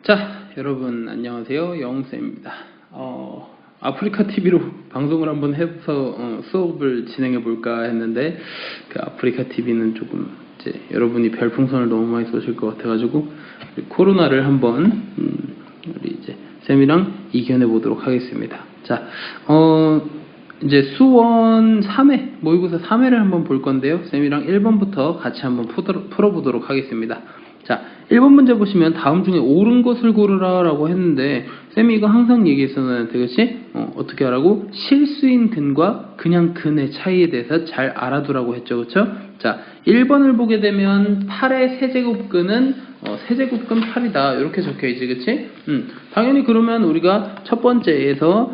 자, 여러분 안녕하세요. 영웅쌤입니다. 아프리카 TV로 방송을 한번 해서 수업을 진행해 볼까 했는데 그 아프리카 TV는 조금 이제 여러분이 별풍선을 너무 많이 쏘실 것 같아가지고 코로나를 한번 우리 이제 쌤이랑 이겨내 보도록 하겠습니다. 자, 이제 수원 3회 모의고사 3회를 한번 볼 건데요. 쌤이랑 1번부터 같이 한번 풀어보도록 하겠습니다. 자, 1번 문제 보시면 다음 중에 옳은 것을 고르라 라고 했는데 쌤이 이거 항상 얘기했었는데 그치? 어떻게 하라고? 실수인 근과 그냥 근의 차이에 대해서 잘 알아두라고 했죠. 그쵸? 자, 1번을 보게 되면 8의 세제곱근은 세제곱근 8이다 이렇게 적혀있지. 그치? 당연히 그러면 우리가 첫 번째에서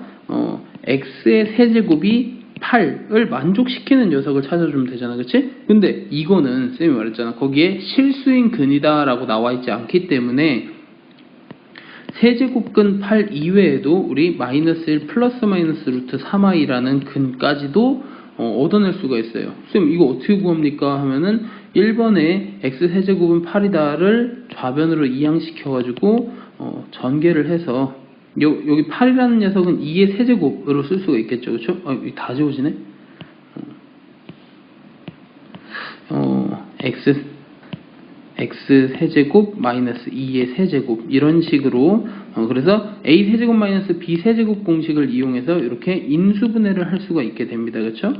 x의 세제곱이 8을 만족시키는 녀석을 찾아주면 되잖아. 그치? 근데 이거는 쌤이 말했잖아. 거기에 실수인 근이다 라고 나와있지 않기 때문에 세제곱근 8 이외에도 우리 마이너스 1 플러스 마이너스 루트 3i라는 근까지도 얻어낼 수가 있어요. 쌤 이거 어떻게 구합니까? 하면은 1번에 x 세제곱은 8이다를 좌변으로 이항시켜가지고 전개를 해서 여기 8이라는 녀석은 2의 세제곱으로 쓸 수가 있겠죠. 그쵸? 여기 다 지워지네? x 세제곱 마이너스 2의 세제곱 이런 식으로 그래서 a 세제곱 마이너스 b 세제곱 공식을 이용해서 이렇게 인수분해를 할 수가 있게 됩니다. 그쵸?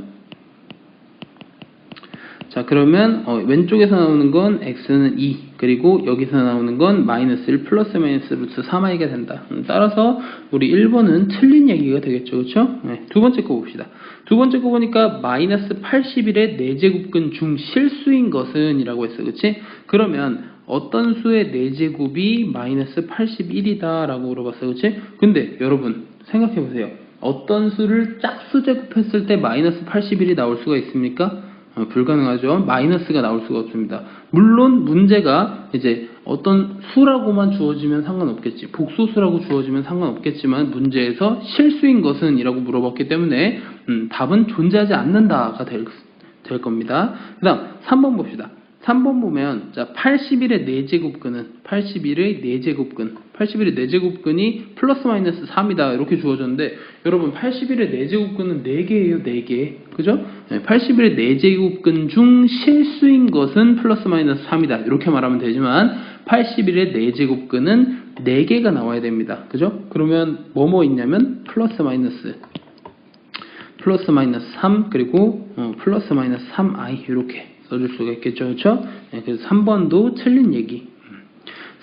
자, 그러면 왼쪽에서 나오는 건 x는 2 그리고 여기서 나오는 건 마이너스 1 플러스 마이너스 루트 3i가 된다. 따라서 우리 1번은 틀린 얘기가 되겠죠. 그렇죠? 네, 두 번째 거 봅시다. 두 번째 거 보니까 마이너스 81의 4제곱근 중 실수인 것은 이라고 했어. 그치? 그러면 어떤 수의 4제곱이 마이너스 81이다 라고 물어봤어. 그치? 근데 여러분 생각해보세요. 어떤 수를 짝수 제곱했을 때 마이너스 81이 나올 수가 있습니까? 불가능하죠. 마이너스가 나올 수가 없습니다. 물론 문제가 이제 어떤 수라고만 주어지면 상관없겠지. 복소수라고 주어지면 상관없겠지만 문제에서 실수인 것은 이라고 물어봤기 때문에 답은 존재하지 않는다가 될 겁니다. 그 다음 3번 봅시다. 3번 보면 자 81의 4제곱근은 81의 4제곱근 81의 4제곱근이 플러스 마이너스 3이다 이렇게 주어졌는데 여러분 81의 4제곱근은 4개예요. 4개 그죠? 81의 4제곱근 중 실수인 것은 플러스 마이너스 3이다 이렇게 말하면 되지만 81의 4제곱근은 4개가 나와야 됩니다. 그죠? 그러면 뭐뭐 있냐면 플러스 마이너스 3 그리고 플러스 마이너스 3i 이렇게 써줄 수가 있겠죠. 그렇죠? 네, 그래서 3번도 틀린 얘기.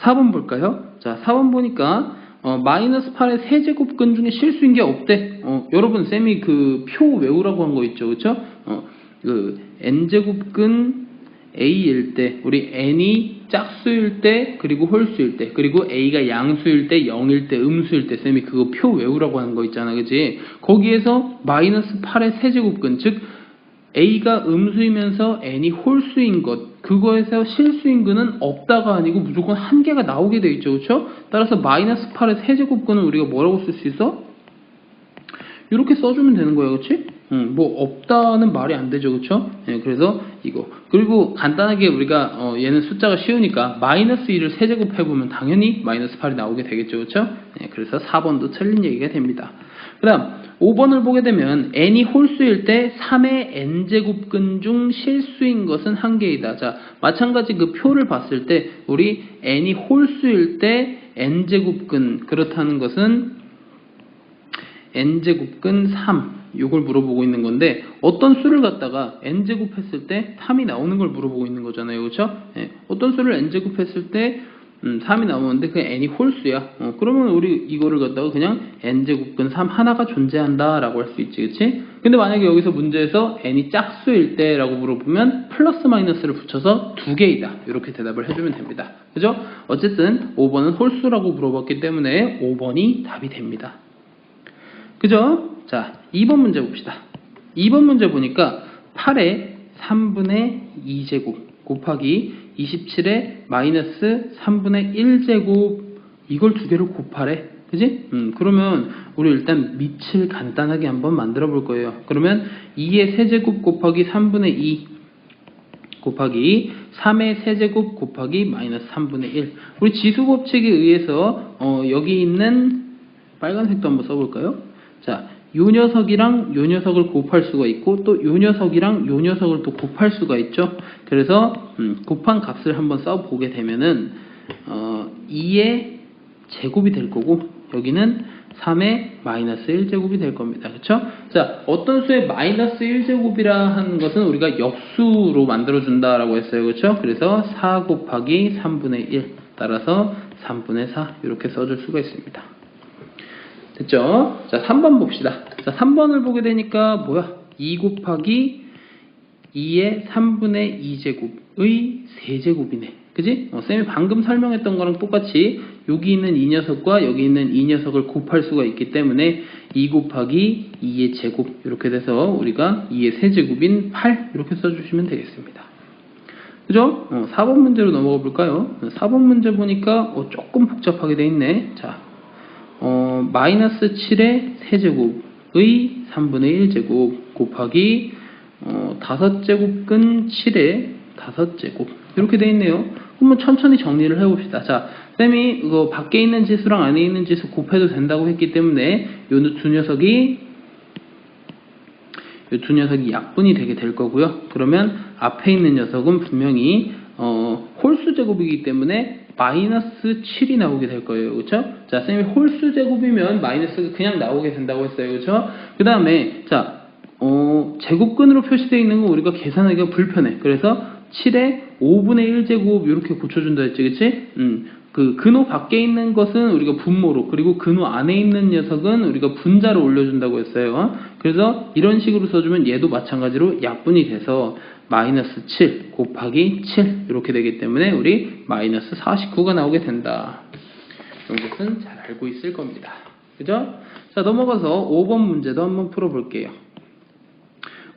4번 볼까요? 자, 4번 보니까 마이너스 8의 세제곱근 중에 실수인 게 없대. 여러분 쌤이 그 표 외우라고 한 거 있죠. 그렇죠? 그 n제곱근 a일 때 우리 n이 짝수일 때 그리고 홀수일 때 그리고 a가 양수일 때 0일 때 음수일 때 쌤이 그거 표 외우라고 하는 거 있잖아. 그치? 거기에서 마이너스 8의 세제곱근 즉 a가 음수이면서 n이 홀수인 것 그거에서 실수인 근은 없다가 아니고 무조건 한 개가 나오게 돼 있죠. 그렇죠? 따라서 마이너스 8의 세제곱근은 우리가 뭐라고 쓸 수 있어? 이렇게 써주면 되는 거예요. 그렇지? 뭐 없다는 말이 안 되죠. 그렇죠? 네, 그래서 이거 그리고 간단하게 우리가 얘는 숫자가 쉬우니까 마이너스 1을 세제곱해보면 당연히 마이너스 8이 나오게 되겠죠. 그렇죠? 네, 그래서 4번도 틀린 얘기가 됩니다. 그 다음 5번을 보게 되면 n이 홀수일 때 3의 n제곱근 중 실수인 것은 한 개이다. 자, 마찬가지 그 표를 봤을 때 우리 n이 홀수일 때 n제곱근 그렇다는 것은 n제곱근 3 이걸 물어보고 있는 건데 어떤 수를 갖다가 n제곱 했을 때 3이 나오는 걸 물어보고 있는 거잖아요. 그렇죠? 네, 어떤 수를 n제곱 했을 때 3이 나오는데 그 n이 홀수야. 그러면 우리 이거를 갖다가 그냥 n제곱근 3 하나가 존재한다 라고 할 수 있지. 그치? 근데 만약에 여기서 문제에서 n이 짝수일 때 라고 물어보면 플러스 마이너스를 붙여서 2개이다 이렇게 대답을 해주면 됩니다. 그죠? 어쨌든 5번은 홀수라고 물어봤기 때문에 5번이 답이 됩니다. 그죠? 자, 2번 문제 봅시다. 2번 문제 보니까 8의 3분의 2제곱 곱하기 27의 마이너스 3분의 1제곱 이걸 두 개를 곱하래. 그지? 그러면 우리 일단 밑을 간단하게 한번 만들어 볼 거예요. 그러면 2의 세제곱 곱하기 3분의 2 곱하기 3의 세제곱 곱하기 마이너스 3분의 1. 우리 지수법칙에 의해서 여기 있는 빨간색도 한번 써볼까요? 자, 요 녀석이랑 요 녀석을 곱할 수가 있고 또 요 녀석이랑 요 녀석을 또 곱할 수가 있죠. 그래서 곱한 값을 한번 써보게 되면은 2의 제곱이 될 거고 여기는 3의 마이너스 1제곱이 될 겁니다. 그쵸? 자, 어떤 수의 마이너스 1제곱이라 하는 것은 우리가 역수로 만들어준다라고 했어요. 그쵸? 그래서 4 곱하기 3분의 1 따라서 3분의 4 이렇게 써줄 수가 있습니다. 됐죠? 자, 3번 봅시다. 자, 3번을 보게 되니까 뭐야? 2 곱하기 2의 3분의 2제곱의 세제곱이네. 그지? 쌤이 방금 설명했던 거랑 똑같이 여기 있는 이 녀석과 여기 있는 이 녀석을 곱할 수가 있기 때문에 2 곱하기 2의 제곱 이렇게 돼서 우리가 2의 세제곱인 8 이렇게 써주시면 되겠습니다. 그죠? 4번 문제로 넘어가 볼까요? 4번 문제 보니까 조금 복잡하게 돼 있네. 자, 마이너스 7의 세제곱의 3분의 1제곱 곱하기 5제곱근 7의 5제곱 이렇게 돼 있네요. 한번 천천히 정리를 해봅시다. 자, 쌤이 이거 밖에 있는 지수랑 안에 있는 지수 곱해도 된다고 했기 때문에 요 두 녀석이 약분이 되게 될 거고요. 그러면 앞에 있는 녀석은 분명히 홀수 제곱이기 때문에 마이너스 7이 나오게 될 거예요. 그렇죠? 자, 쌤이 홀수 제곱이면 마이너스가 그냥 나오게 된다고 했어요. 그렇죠? 그 다음에 자, 제곱근으로 표시되어 있는 거 우리가 계산하기가 불편해. 그래서 7의 5분의 1제곱 이렇게 고쳐준다 했지, 그치? 그 근호 밖에 있는 것은 우리가 분모로, 그리고 근호 안에 있는 녀석은 우리가 분자로 올려준다고 했어요. 그래서 이런 식으로 써주면 얘도 마찬가지로 약분이 돼서 마이너스 7 곱하기 7 이렇게 되기 때문에 우리 마이너스 49가 나오게 된다. 이런 것은 잘 알고 있을 겁니다. 그죠? 자, 넘어가서 5번 문제도 한번 풀어볼게요.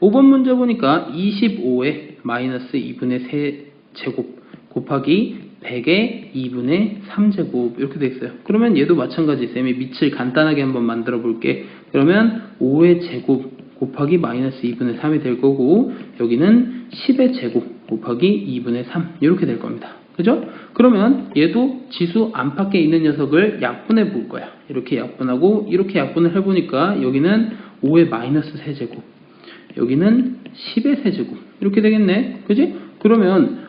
5번 문제 보니까 25에 마이너스 2분의 3제곱 곱하기 100의 2분의 3제곱 이렇게 돼 있어요. 그러면 얘도 마찬가지 쌤이 밑을 간단하게 한번 만들어 볼게. 그러면 5의 제곱 곱하기 마이너스 2분의 3이 될 거고 여기는 10의 제곱 곱하기 2분의 3 이렇게 될 겁니다. 그죠? 그러면 얘도 지수 안팎에 있는 녀석을 약분해 볼 거야. 이렇게 약분하고 이렇게 약분을 해보니까 여기는 5의 마이너스 세제곱 여기는 10의 세제곱 이렇게 되겠네. 그지? 그러면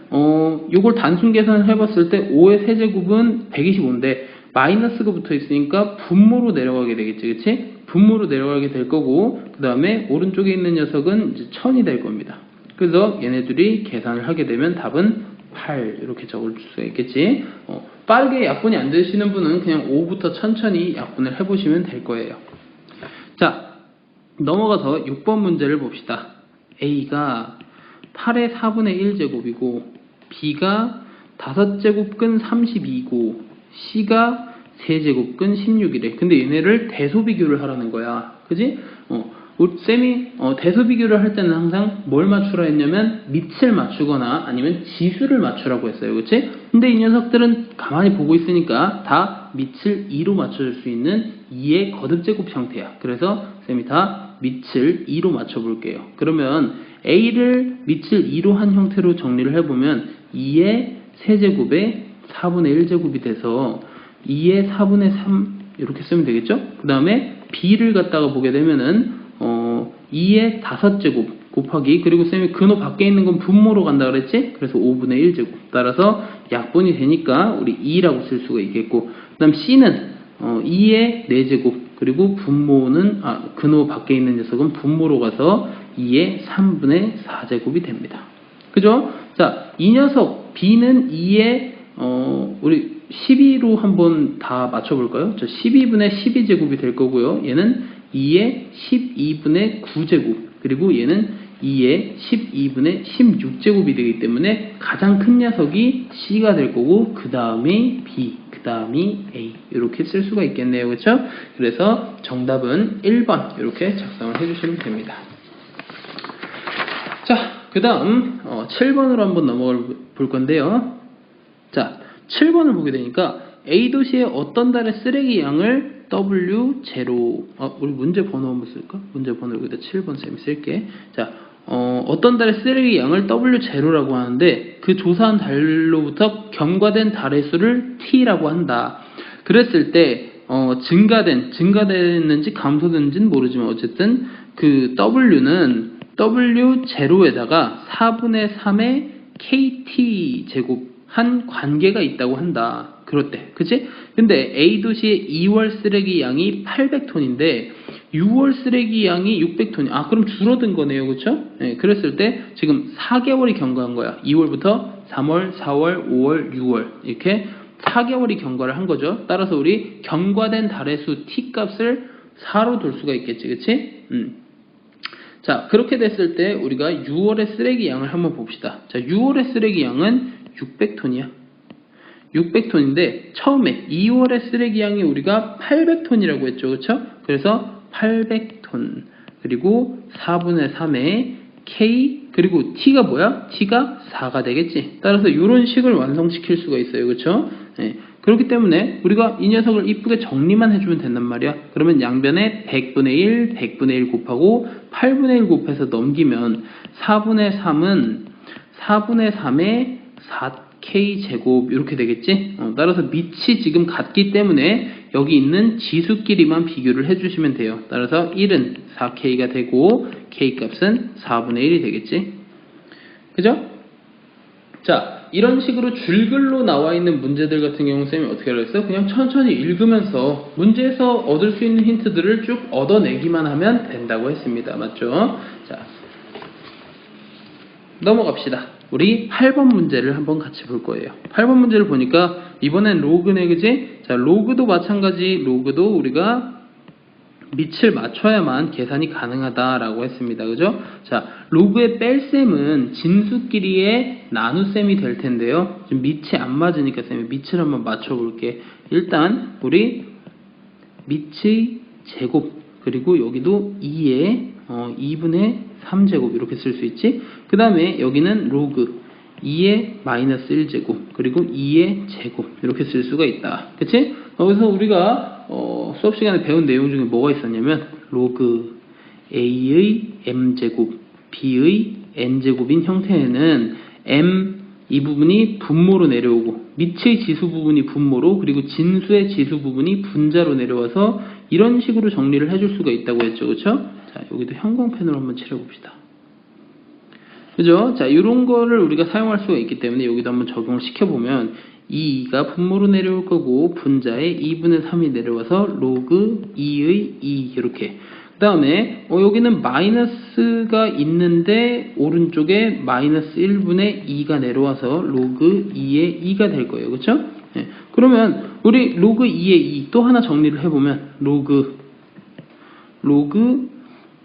요걸 단순 계산을 해봤을 때 5의 세제곱은 125인데 마이너스가 붙어 있으니까 분모로 내려가게 되겠지. 그치? 분모로 내려가게 될 거고 그 다음에 오른쪽에 있는 녀석은 이제 1000이 될 겁니다. 그래서 얘네들이 계산을 하게 되면 답은 8 이렇게 적을 수가 있겠지. 빠르게 약분이 안 되시는 분은 그냥 5부터 천천히 약분을 해보시면 될 거예요. 자, 넘어가서 6번 문제를 봅시다. A가 8의 4분의 1제곱이고 B가 5제곱근 32고 C가 3제곱근 16이래. 근데 얘네를 대소비교를 하라는 거야. 그지? 쌤이 대소비교를 할 때는 항상 뭘 맞추라 했냐면 밑을 맞추거나 아니면 지수를 맞추라고 했어요. 그치? 근데 이 녀석들은 가만히 보고 있으니까 다 밑을 2로 맞춰줄 수 있는 2의 거듭제곱 형태야. 그래서 쌤이 다 밑을 2로 맞춰볼게요. 그러면 A를 밑을 2로 한 형태로 정리를 해보면 2의 세제곱에 4분의 1제곱이 돼서 2의 4분의 3 이렇게 쓰면 되겠죠? 그 다음에 B를 갖다가 보게 되면은 2의 5제곱 곱하기 그리고 쌤이 근호 밖에 있는 건 분모로 간다 그랬지? 그래서 5분의 1제곱 따라서 약분이 되니까 우리 2라고 쓸 수가 있겠고 그 다음 C는 2의 4제곱 그리고 분모는 근호 밖에 있는 녀석은 분모로 가서 2의 3분의 4제곱이 됩니다. 그죠? 자, 이 녀석 B는 2의 우리 12로 한번 다 맞춰볼까요? 저 12분의 12제곱이 될 거고요. 얘는 2의 12분의 9제곱 그리고 얘는 2의 12분의 16제곱이 되기 때문에 가장 큰 녀석이 C가 될 거고 그 다음이 B, 그 다음이 A 이렇게 쓸 수가 있겠네요. 그렇죠? 그래서 정답은 1번 이렇게 작성을 해주시면 됩니다. 자, 그 다음 7번으로 한번 넘어가 볼 건데요. 자, 7번을 보게 되니까 A도시의 어떤 달의 쓰레기 양을 W0 우리 문제 번호 한번 쓸까? 문제 번호 여기다 7번 쌤이 쓸게. 자, 어떤 달의 쓰레기 양을 W0라고 하는데 그 조사한 달로부터 경과된 달의 수를 T라고 한다. 그랬을 때 증가됐는지 감소됐는지는 모르지만 어쨌든 그 W는 W0에다가 4분의 3의 KT 제곱 한 관계가 있다고 한다. 그렇대. 그치? 근데 A도시의 2월 쓰레기 양이 800톤인데 6월 쓰레기 양이 600톤이 그럼 줄어든 거네요. 그쵸? 네, 그랬을 때 지금 4개월이 경과한 거야. 2월부터 3월, 4월, 5월, 6월 이렇게 4개월이 경과를 한 거죠. 따라서 우리 경과된 달의 수 T 값을 4로 둘 수가 있겠지. 그치? 자, 그렇게 됐을 때 우리가 6월의 쓰레기 양을 한번 봅시다. 자, 6월의 쓰레기 양은 600톤이야. 600톤인데 처음에 2월의 쓰레기 양이 우리가 800톤이라고 했죠. 그쵸? 그래서 800톤 그리고 4분의 3의 K 그리고 T가 뭐야? T가 4가 되겠지. 따라서 이런 식을 완성시킬 수가 있어요. 그쵸? 네. 그렇기 때문에 우리가 이 녀석을 이쁘게 정리만 해주면 된단 말이야. 그러면 양변에 100분의 1, 100분의 1 곱하고 8분의 1 곱해서 넘기면 4분의 3은 4분의 3의 4K 제곱 이렇게 되겠지. 따라서 밑이 지금 같기 때문에 여기 있는 지수끼리만 비교를 해주시면 돼요. 따라서 1은 4K가 되고 K 값은 4분의 1이 되겠지. 그죠? 자, 이런 식으로 줄글로 나와 있는 문제들 같은 경우 쌤이 어떻게 하려 했어요? 그냥 천천히 읽으면서 문제에서 얻을 수 있는 힌트들을 쭉 얻어내기만 하면 된다고 했습니다. 맞죠? 자, 넘어갑시다. 우리 8번 문제를 한번 같이 볼 거예요. 8번 문제를 보니까 이번엔 로그네, 그지? 자, 로그도 마찬가지, 로그도 우리가 밑을 맞춰야만 계산이 가능하다라고 했습니다. 그죠? 자, 로그의 뺄셈은 진수끼리의 나눗셈이 될 텐데요. 지금 밑이 안 맞으니까 쌤이 밑을 한번 맞춰볼게. 일단 우리 밑의 제곱 그리고 여기도 2의 2분의 3제곱 이렇게 쓸 수 있지. 그 다음에 여기는 로그 2의 마이너스 1제곱 그리고 2의 제곱 이렇게 쓸 수가 있다. 그치? 여기서 우리가 수업 시간에 배운 내용 중에 뭐가 있었냐면 로그 A의 M제곱 B의 N제곱인 형태에는 M 이 부분이 분모로 내려오고 밑의 지수 부분이 분모로 그리고 진수의 지수 부분이 분자로 내려와서 이런 식으로 정리를 해줄 수가 있다고 했죠. 그쵸? 자, 여기도 형광펜으로 한번 칠해봅시다. 그죠? 자, 이런 거를 우리가 사용할 수가 있기 때문에 여기도 한번 적용을 시켜보면 2가 분모로 내려올 거고 분자에 2분의 3이 내려와서 로그 2의 2 이렇게. 그 다음에 여기는 마이너스가 있는데 오른쪽에 마이너스 1분의 2가 내려와서 로그 2의 2가 될 거예요. 그쵸? 네. 그러면 우리 로그 2의 2 또 하나 정리를 해보면 로그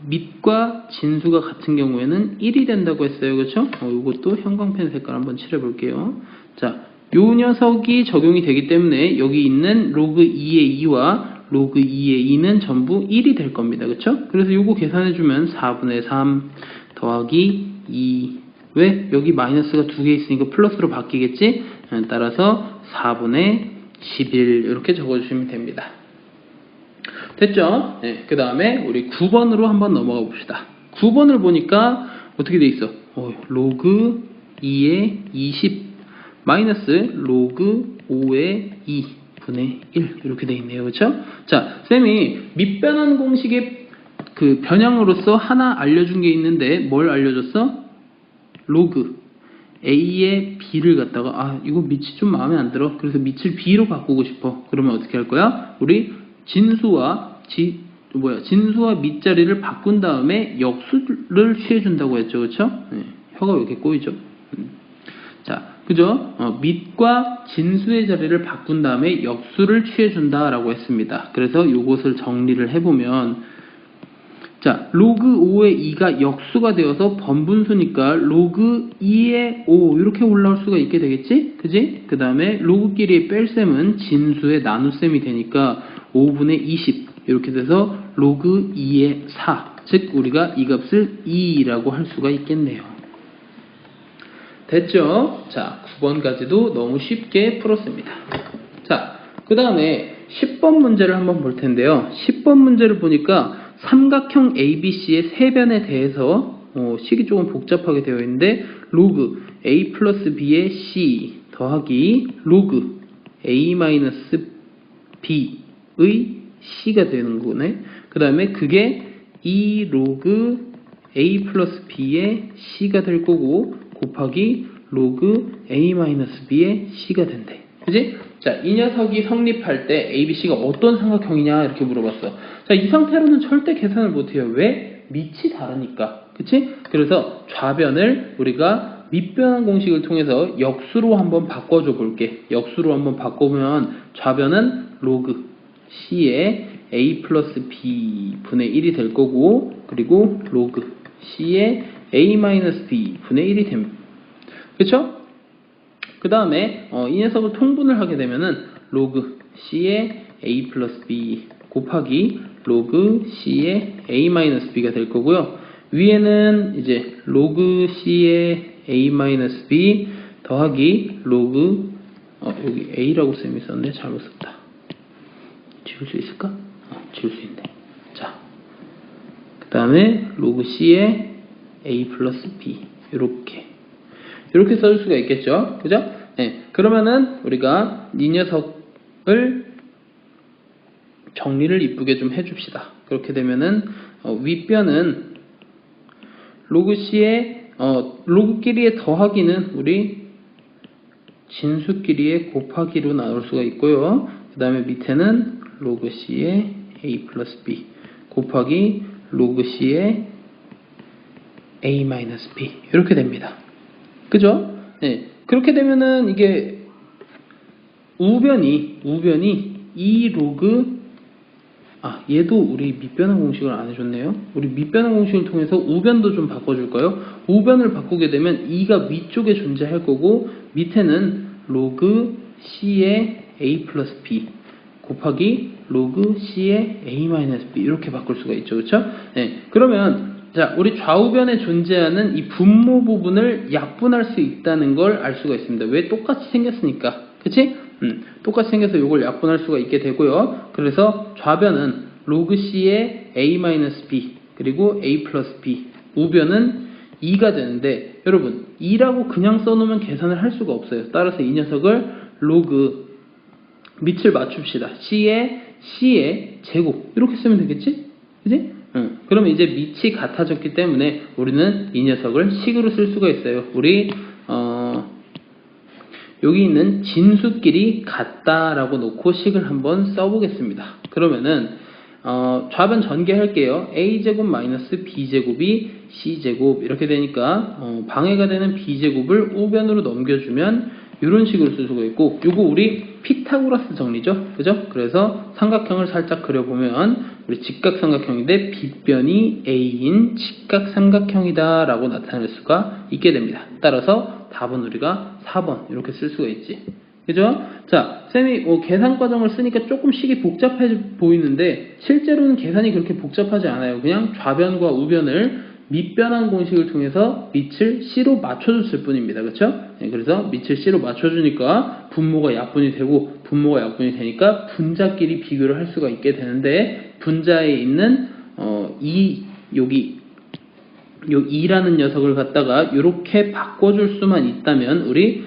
밑과 진수가 같은 경우에는 1이 된다고 했어요. 그쵸? 이것도 형광펜 색깔 한번 칠해볼게요. 자, 요 녀석이 적용이 되기 때문에 여기 있는 로그 2의 2와 로그 2의 2는 전부 1이 될 겁니다. 그쵸? 그래서 요거 계산해주면 4분의 3 더하기 2 왜? 여기 마이너스가 두 개 있으니까 플러스로 바뀌겠지? 따라서 4분의 11 이렇게 적어주시면 됩니다. 됐죠? 네, 그 다음에 우리 9번으로 한번 넘어가 봅시다. 9번을 보니까 어떻게 돼 있어? 로그 2의 20 마이너스 로그 5의 2분의 1 이렇게 돼 있네요. 그렇죠? 자, 쌤이 밑변환 공식의 그 변형으로서 하나 알려준 게 있는데 뭘 알려줬어? 로그 A의 B를 갖다가 이거 밑이 좀 마음에 안 들어. 그래서 밑을 B로 바꾸고 싶어. 그러면 어떻게 할 거야? 우리 진수와 밑자리를 바꾼 다음에 역수를 취해준다고 했죠. 그렇죠? 네, 혀가 왜 이렇게 꼬이죠? 자, 그죠? 밑과 진수의 자리를 바꾼 다음에 역수를 취해준다라고 했습니다. 그래서 이것을 정리를 해보면 자, 로그 5의 2가 역수가 되어서 번분수니까 로그 2의 5 이렇게 올라올 수가 있게 되겠지? 그지? 그 다음에 로그끼리의 뺄셈은 진수의 나눗셈이 되니까 5분의 20 이렇게 돼서 로그 2의 4 즉 우리가 이 값을 2라고 할 수가 있겠네요. 됐죠? 자, 9번까지도 너무 쉽게 풀었습니다. 자, 그 다음에 10번 문제를 한번 볼 텐데요. 10번 문제를 보니까 삼각형 ABC의 세변에 대해서 식이 조금 복잡하게 되어 있는데 로그 a 플러스 b의 c 더하기 로그 a 마이너스 b의 c가 되는 거네. 그 다음에 그게 2 로그 a 플러스 b의 c가 될 거고 곱하기 로그 a 마이너스 b의 c가 된대. 그지? 자, 이 녀석이 성립할 때 a, b, c가 어떤 삼각형이냐 이렇게 물어봤어. 자, 이 상태로는 절대 계산을 못해요. 왜? 밑이 다르니까. 그치? 그래서 좌변을 우리가 밑변환 공식을 통해서 역수로 한번 바꿔줘 볼게. 역수로 한번 바꿔보면 좌변은 로그 c의 a 플러스 b 분의 1이 될 거고 그리고 로그 c의 a 마이너스 b 분의 1이 됩니다. 그쵸? 그 다음에 이 녀석을 통분을 하게 되면은 로그 c의 a 플러스 b 곱하기 로그 c의 a 마이너스 b가 될 거고요. 위에는 이제 로그 c의 a 마이너스 b 더하기 로그 여기 a라고 쌤이 썼는데 잘못 썼다. 지울 수 있을까? 지울 수 있네. 자, 그 다음에 로그 c의 a 플러스 b 이렇게 써줄 수가 있겠죠. 그죠? 네. 그러면은 우리가 이 녀석을 정리를 이쁘게 좀 해줍시다. 그렇게 되면은 윗변은 로그 c의 로그끼리의 더하기는 우리 진수끼리의 곱하기로 나올 수가 있고요. 그 다음에 밑에는 로그 c의 a 플러스 b 곱하기 로그 c의 a 마이너스 b 이렇게 됩니다. 그죠? 네. 그렇게 되면은 이게 우변이 2 로그 얘도 우리 밑변환 공식을 안 해줬네요. 우리 밑변환 공식을 통해서 우변도 좀 바꿔줄까요? 우변을 바꾸게 되면 2가 위쪽에 존재할 거고 밑에는 로그 c의 a 플러스 b 곱하기 로그 c의 a 마이너스 b 이렇게 바꿀 수가 있죠. 그렇죠? 네. 그러면 자, 우리 좌우변에 존재하는 이 분모 부분을 약분할 수 있다는 걸 알 수가 있습니다. 왜? 똑같이 생겼으니까. 그치? 똑같이 생겨서 이걸 약분할 수가 있게 되고요. 그래서 좌변은 로그 c의 a-b 그리고 a 플러스 b 우변은 2가 되는데 여러분 2라고 그냥 써놓으면 계산을 할 수가 없어요. 따라서 이 녀석을 로그 밑을 맞춥시다. c의 제곱 이렇게 쓰면 되겠지? 그치? 그러면 이제 밑이 같아졌기 때문에 우리는 이 녀석을 식으로 쓸 수가 있어요. 우리 여기 있는 진수끼리 같다라고 놓고 식을 한번 써보겠습니다. 그러면은 좌변 전개할게요. a제곱 마이너스 b제곱이 c제곱 이렇게 되니까 방해가 되는 b제곱을 우변으로 넘겨주면 이런 식으로 쓸 수가 있고 요거 우리 피타고라스 정리죠. 그죠? 그래서 삼각형을 살짝 그려보면 우리 직각삼각형인데 빗변이 a인 직각삼각형이다 라고 나타낼 수가 있게 됩니다. 따라서 답은 우리가 4번 이렇게 쓸 수가 있지. 그죠? 자, 쌤이 계산 과정을 쓰니까 조금 식이 복잡해 보이는데 실제로는 계산이 그렇게 복잡하지 않아요. 그냥 좌변과 우변을 밑변환 공식을 통해서 밑을 C로 맞춰줬을 뿐입니다. 그렇죠? 네, 그래서 밑을 C로 맞춰주니까 분모가 약분이 되고 분모가 약분이 되니까 분자끼리 비교를 할 수가 있게 되는데 분자에 있는 여기 2라는 녀석을 갖다가 이렇게 바꿔줄 수만 있다면 우리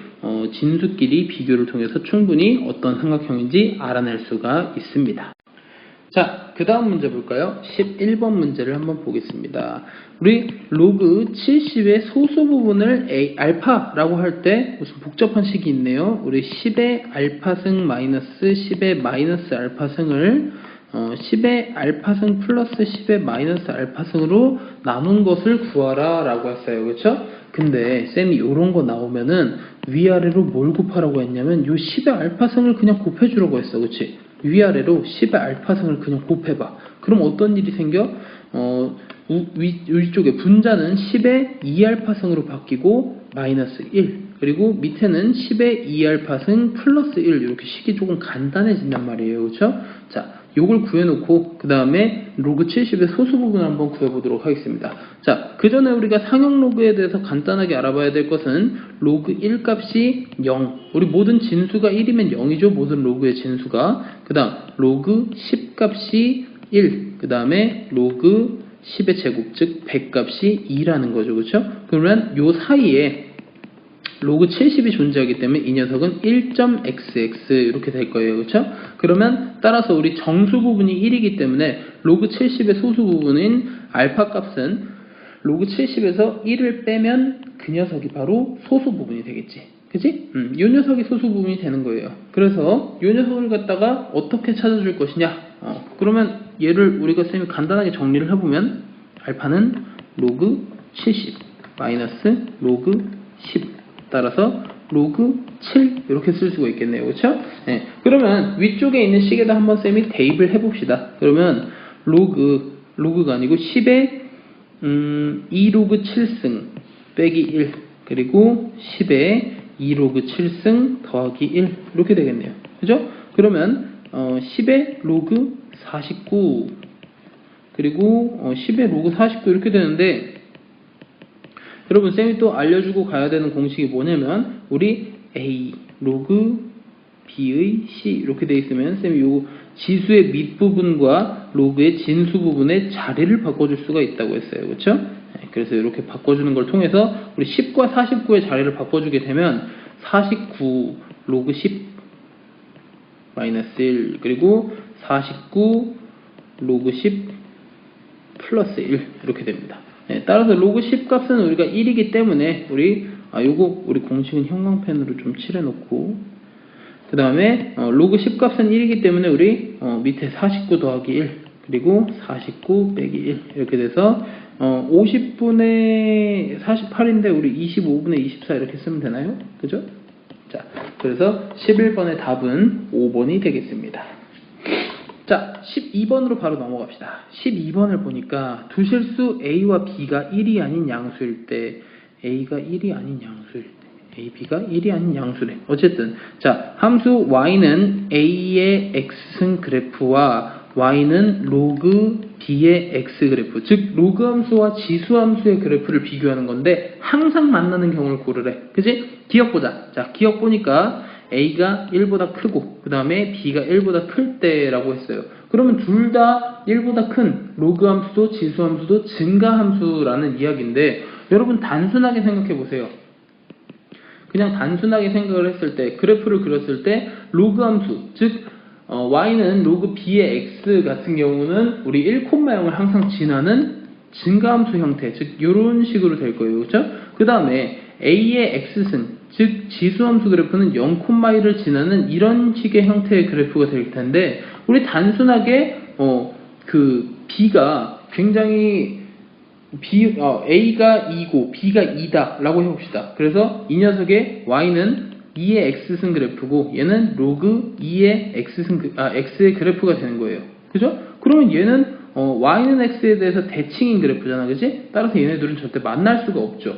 진수끼리 비교를 통해서 충분히 어떤 삼각형인지 알아낼 수가 있습니다. 자, 그 다음 문제 볼까요? 11번 문제를 한번 보겠습니다. 우리 로그 70의 소수 부분을 알파라고 할 때 무슨 복잡한 식이 있네요. 우리 10의 알파승 마이너스 10의 마이너스 알파승을 10의 알파승 플러스 10의 마이너스 알파승으로 나눈 것을 구하라 라고 했어요. 그렇죠? 근데 쌤이 이런 거 나오면은 위아래로 뭘 곱하라고 했냐면 요 10의 알파승을 그냥 곱해주라고 했어. 그치? 위아래로 10의 알파승을 그냥 곱해봐. 그럼 어떤 일이 생겨? 위쪽에 분자는 10의 2알파승으로 바뀌고 마이너스 1 그리고 밑에는 10의 2알파승 플러스 1 이렇게 식이 조금 간단해진단 말이에요. 그렇죠? 자, 요걸 구해놓고 그 다음에 로그 70의 소수 부분을 한번 구해보도록 하겠습니다. 자, 그 전에 우리가 상형 로그에 대해서 간단하게 알아봐야 될 것은 로그 1 값이 0 우리 모든 진수가 1이면 0이죠. 모든 로그의 진수가. 그 다음 로그 10 값이 1 그 다음에 로그 10의 제곱, 즉 100값이 2라는 거죠. 그렇죠? 그러면 요 사이에 로그 70이 존재하기 때문에 이 녀석은 1.xx 이렇게 될 거예요. 그렇죠? 그러면 따라서 우리 정수 부분이 1이기 때문에 로그 70의 소수 부분인 알파 값은 로그 70에서 1을 빼면 그 녀석이 바로 소수 부분이 되겠지. 그치? 이 녀석이 소수 부분이 되는 거예요. 그래서 이 녀석을 갖다가 어떻게 찾아줄 것이냐? 그러면 얘를 우리가 쌤이 간단하게 정리를 해보면 알파는 로그 70 마이너스 로그 10 따라서 로그 7 이렇게 쓸 수가 있겠네요. 그렇죠? 네. 그러면 위쪽에 있는 식에다 한번 쌤이 대입을 해봅시다. 그러면 로그가 아니고 10의 2로그 7승 빼기 1 그리고 10의 2로그 7승 더하기 1 이렇게 되겠네요. 그죠? 그러면 10의 로그 49 그리고 10의 로그 49 이렇게 되는데 여러분 쌤이 또 알려주고 가야 되는 공식이 뭐냐면 우리 A 로그 B의 C 이렇게 돼 있으면 쌤이 요 지수의 밑부분과 로그의 진수 부분의 자리를 바꿔줄 수가 있다고 했어요. 그렇죠? 그래서 이렇게 바꿔주는 걸 통해서 우리 10과 49의 자리를 바꿔주게 되면 49 로그 10 마이너스 1 그리고 49 로그 10 플러스 1 이렇게 됩니다. 따라서 로그 10 값은 우리가 1이기 때문에 요거 우리 공식은 형광펜으로 좀 칠해놓고 그 다음에 로그 10 값은 1이기 때문에 우리 밑에 49 더하기 1 그리고 49 빼기 1 이렇게 돼서 50분의 48인데 우리 25분의 24 이렇게 쓰면 되나요? 그죠? 자, 그래서 11번의 답은 5번이 되겠습니다. 자, 12번으로 바로 넘어갑시다. 12번을 보니까 두 실수 A와 B가 1이 아닌 양수일 때 A가 1이 아닌 양수일 때 A, B가 1이 아닌 양수래. 어쨌든 자, 함수 Y는 A의 X승 그래프와 Y는 로그 B의 X 그래프, 즉 로그 함수와 지수 함수의 그래프를 비교하는 건데 항상 만나는 경우를 고르래. 그지? 기억 보자. 자, 기억 보니까 A가 1보다 크고 그 다음에 B가 1보다 클 때라고 했어요. 그러면 둘 다 1보다 큰 로그 함수도 지수 함수도 증가 함수라는 이야기인데 여러분 단순하게 생각해 보세요. 그냥 단순하게 생각을 했을 때 그래프를 그렸을 때 로그 함수 즉 Y는 로그 B의 X 같은 경우는 우리 1,0을 항상 지나는 증가함수 형태, 즉 이런 식으로 될 거예요. 그렇죠? 그 다음에 A의 X승, 즉 지수함수 그래프는 0,1을 지나는 이런 식의 형태의 그래프가 될 텐데 우리 단순하게 B가 굉장히 A가 2고 B가 2다 라고 해봅시다. 그래서 이 녀석의 Y는 2의 X승 그래프고 얘는 로그 2의 X의 그래프가 되는 거예요. 그죠? 그러면 얘는 Y는 X에 대해서 대칭인 그래프잖아. 그지? 따라서 얘네들은 절대 만날 수가 없죠.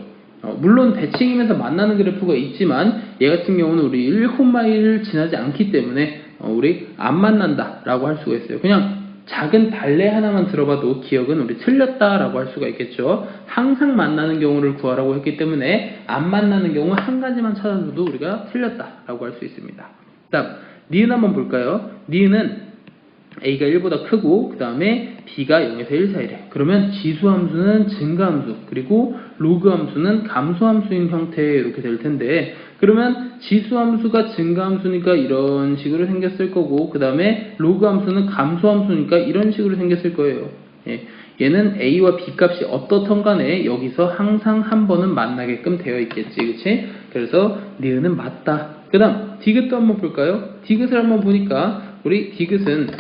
물론 대칭이면서 만나는 그래프가 있지만 얘 같은 경우는 우리 1,1을 지나지 않기 때문에 우리 안 만난다 라고 할 수가 있어요. 그냥 작은 발레 하나만 들어봐도 기억은 우리 틀렸다 라고 할 수가 있겠죠. 항상 만나는 경우를 구하라고 했기 때문에 안 만나는 경우 한 가지만 찾아줘도 우리가 틀렸다 라고 할 수 있습니다. 다음 니은 한번 볼까요? 니은은 A가 1보다 크고 그 다음에 B가 0에서 1 사이래. 그러면 지수함수는 증가함수 그리고 로그함수는 감소함수인 형태 이렇게 될 텐데 그러면 지수함수가 증가함수니까 이런 식으로 생겼을 거고 그 다음에 로그함수는 감소함수니까 이런 식으로 생겼을 거예요. 얘는 A와 B 값이 어떻든 간에 여기서 항상 한 번은 만나게끔 되어 있겠지. 그치? 그래서 니은은 맞다. 그 다음 디귿도 한번 볼까요? 디귿을 한번 보니까 우리 디귿은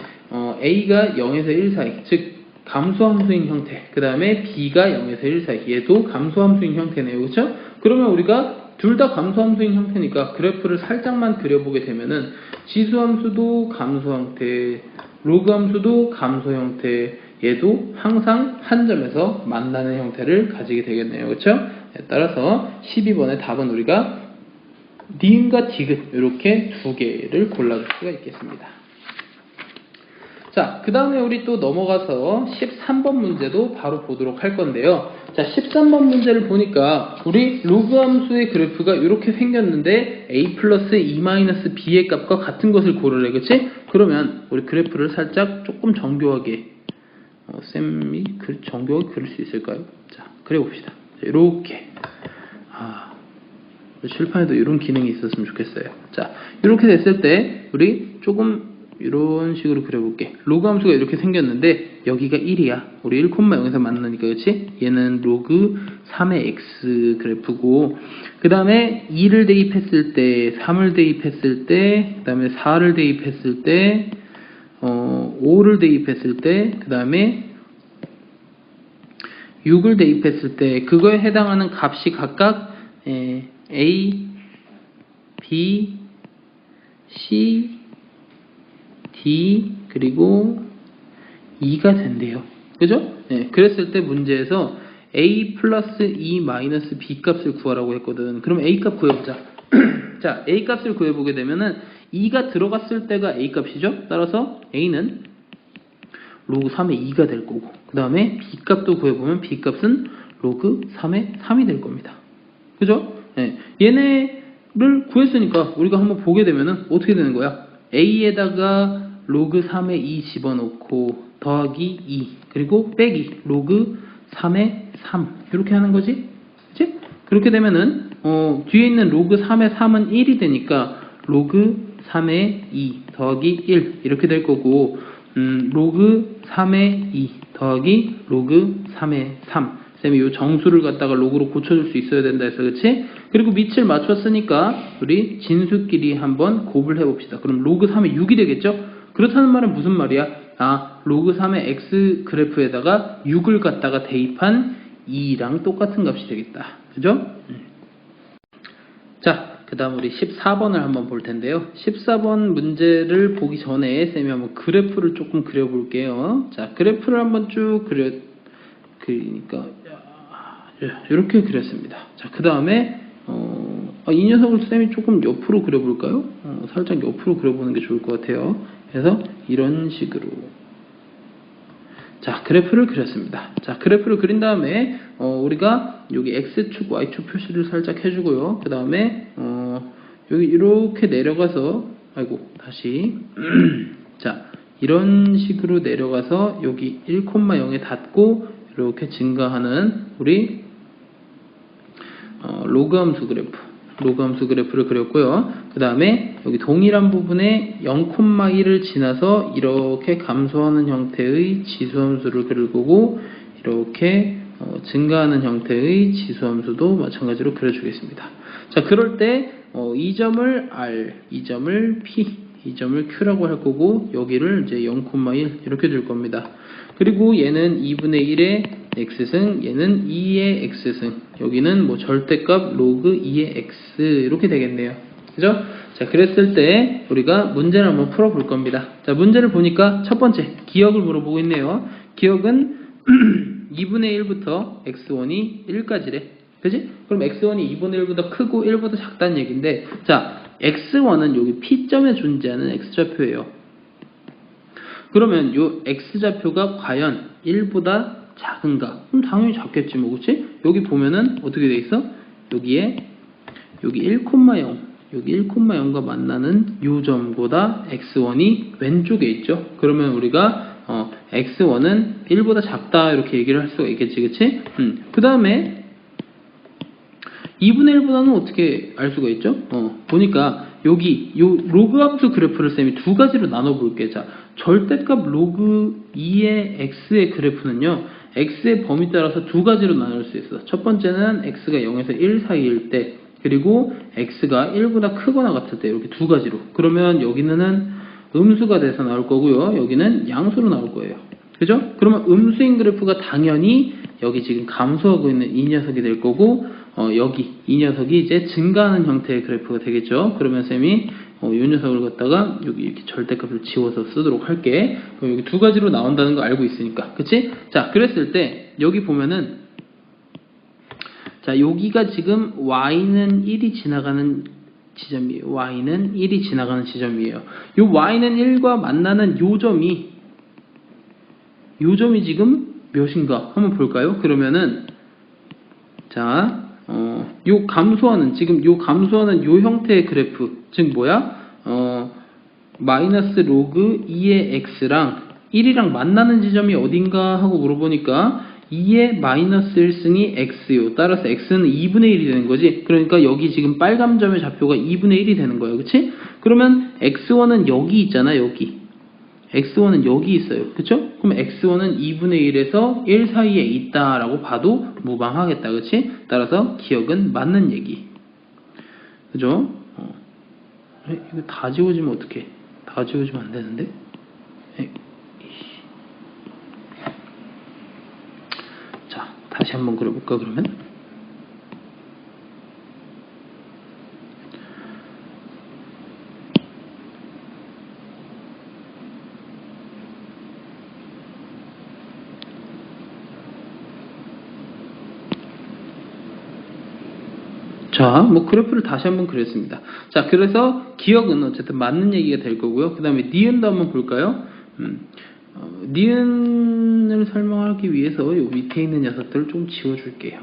A가 0에서 1 사이, 즉 감소함수인 형태, 그 다음에 B가 0에서 1 사이, 얘도 감소함수인 형태네요. 그렇죠? 그러면 우리가 둘 다 감소함수인 형태니까 그래프를 살짝만 그려보게 되면은 지수함수도 감소 형태, 로그함수도 감소 형태, 얘도 항상 한 점에서 만나는 형태를 가지게 되겠네요. 그렇죠? 따라서 12번의 답은 우리가 니은과 디귿 이렇게 두 개를 골라줄 수가 있겠습니다. 자, 그 다음에 우리 또 넘어가서 13번 문제도 바로 보도록 할 건데요. 자, 13번 문제를 보니까 우리 로그 함수의 그래프가 이렇게 생겼는데 a 플러스 e 마이너스 b의 값과 같은 것을 고르래. 그치? 그러면 우리 그래프를 살짝 조금 정교하게 쌤이 정교하게 그릴 수 있을까요? 자, 그려봅시다. 이렇게. 칠판에도 이런 기능이 있었으면 좋겠어요. 자, 이렇게 됐을 때 우리 조금 이런 식으로 그려볼게. 로그 함수가 이렇게 생겼는데 여기가 1이야. 우리 1,0에서 만나니까, 그렇지? 얘는 로그 3의 x 그래프고, 그 다음에 2를 대입했을 때, 3을 대입했을 때, 그 다음에 4를 대입했을 때, 5를 대입했을 때, 그 다음에 6을 대입했을 때 그거에 해당하는 값이 각각 A, B, C, D 그리고 E가 된대요. 그죠? 네, 그랬을 때 문제에서 A 플러스 E 마이너스 B 값을 구하라고 했거든. 그럼 A 값 구해보자. 자, A 값을 구해보게 되면은 E가 들어갔을 때가 A 값이죠. 따라서 A는 로그 3의 2가 될 거고, 그 다음에 B 값도 구해보면 B 값은 로그 3의 3이 될 겁니다. 그죠? 네. 얘네를 구했으니까 우리가 한번 보게 되면은 어떻게 되는 거야? A에다가 로그 3의 2 집어넣고 더하기 2 그리고 빼기 로그 3의 3 이렇게 하는 거지? 그치? 그렇게 되면은 뒤에 있는 로그 3의 3은 1이 되니까 로그 3의 2 더하기 1 이렇게 될 거고, 로그 3의 2 더하기 로그 3의 3. 쌤이 이 정수를 갖다가 로그로 고쳐줄 수 있어야 된다 해서, 그치? 그리고 밑을 맞췄으니까 우리 진수끼리 한번 곱을 해봅시다. 그럼 로그 3의 6이 되겠죠? 그렇다는 말은 무슨 말이야? 로그 3의 x 그래프에다가 6을 갖다가 대입한 2랑 똑같은 값이 되겠다. 그죠? 자, 그 다음 우리 14번을 한번 볼 텐데요. 14번 문제를 보기 전에 쌤이 한번 그래프를 조금 그려볼게요. 자, 그래프를 한번 쭉 그러니까 이렇게 그렸습니다. 자, 그 다음에 이 녀석을 쌤이 조금 옆으로 그려볼까요? 살짝 옆으로 그려보는 게 좋을 것 같아요. 그래서 이런 식으로, 자, 그래프를 그렸습니다. 자, 그래프를 그린 다음에 우리가 여기 X축, Y축 표시를 살짝 해주고요. 그 다음에 여기 이렇게 내려가서, 다시 자, 이런 식으로 내려가서 여기 1,0에 닿고 이렇게 증가하는 우리 로그 함수 그래프를 그렸고요. 그 다음에 여기 동일한 부분에 0,1을 지나서 이렇게 감소하는 형태의 지수함수를 그릴 거고, 이렇게 증가하는 형태의 지수함수도 마찬가지로 그려주겠습니다. 자, 그럴 때 이 점을 R, 이 점을 P, 이 점을 Q라고 할 거고, 여기를 이제 0,1 이렇게 줄 겁니다. 그리고 얘는 2분의 1의 x승, 얘는 2의 x승, 여기는 뭐 절대값 로그 2의 x 이렇게 되겠네요. 그죠? 자, 그랬을 때 우리가 문제를 한번 풀어볼 겁니다. 자, 문제를 보니까 첫 번째 기억을 물어보고 있네요. 기억은 2분의 1부터 x1이 1까지래. 그지? 그럼 x1이 2분의 1보다 크고 1보다 작다는 얘기인데, 자, x1은 여기 P점에 존재하는 x좌표예요. 그러면 요 x좌표가 과연 1보다 작은가? 그럼 당연히 작겠지 뭐, 그치? 여기 보면은 어떻게 돼 있어? 여기에 여기 1,0 여기 1,0과 만나는 요 점보다 x1이 왼쪽에 있죠. 그러면 우리가 x1은 1보다 작다 이렇게 얘기를 할 수가 있겠지, 그치? 그 다음에 2분의 1보다는 어떻게 알 수가 있죠? 보니까 여기 요 로그 함수 그래프를 쌤이 두 가지로 나눠 볼게. 자, 절대값 로그 2의 x의 그래프는요, x의 범위 따라서 두 가지로 나눌 수 있어. 첫 번째는 x가 0에서 1 사이일 때, 그리고 x가 1보다 크거나 같을 때, 이렇게 두 가지로. 그러면 여기는 음수가 돼서 나올 거고요, 여기는 양수로 나올 거예요. 그죠? 그러면 음수인 그래프가 당연히 여기 지금 감소하고 있는 이 녀석이 될 거고, 여기 이 녀석이 이제 증가하는 형태의 그래프가 되겠죠. 그러면 쌤이 이 녀석을 갖다가 여기 이렇게 절대값을 지워서 쓰도록 할게. 그럼 여기 두 가지로 나온다는 거 알고 있으니까, 그치? 자, 그랬을 때 여기 보면은, 자, 여기가 지금 y는 1이 지나가는 지점이에요. y는 1이 지나가는 지점이에요. 요 y는 1과 만나는 요 점이 지금 몇인가 한번 볼까요? 그러면은, 자, 요 감소하는 요 형태의 그래프, 즉 뭐야? 마이너스 로그 2의 x랑 1이랑 만나는 지점이 어딘가 하고 물어보니까 2의 마이너스 1승이 x요. 따라서 x는 2분의 1이 되는 거지. 그러니까 여기 지금 빨간 점의 좌표가 2분의 1이 되는 거예요. 그치? 그러면 x1은 여기 있잖아. 여기. x1은 여기 있어요. 그쵸? 그럼 x1은 2분의 1에서 1 사이에 있다라고 봐도 무방하겠다. 그치? 따라서 기억은 맞는 얘기. 그죠? 이거 다 지워지면 어떡해? 다 지워지면 안 되는데? 자, 다시 한번 그려볼까, 그러면? 자, 뭐 그래프를 다시 한번 그렸습니다. 자, 그래서 기억은 어쨌든 맞는 얘기가 될 거고요. 그 다음에 니은도 한번 볼까요? 니은을 설명하기 위해서 요 밑에 있는 녀석들을 좀 지워줄게요.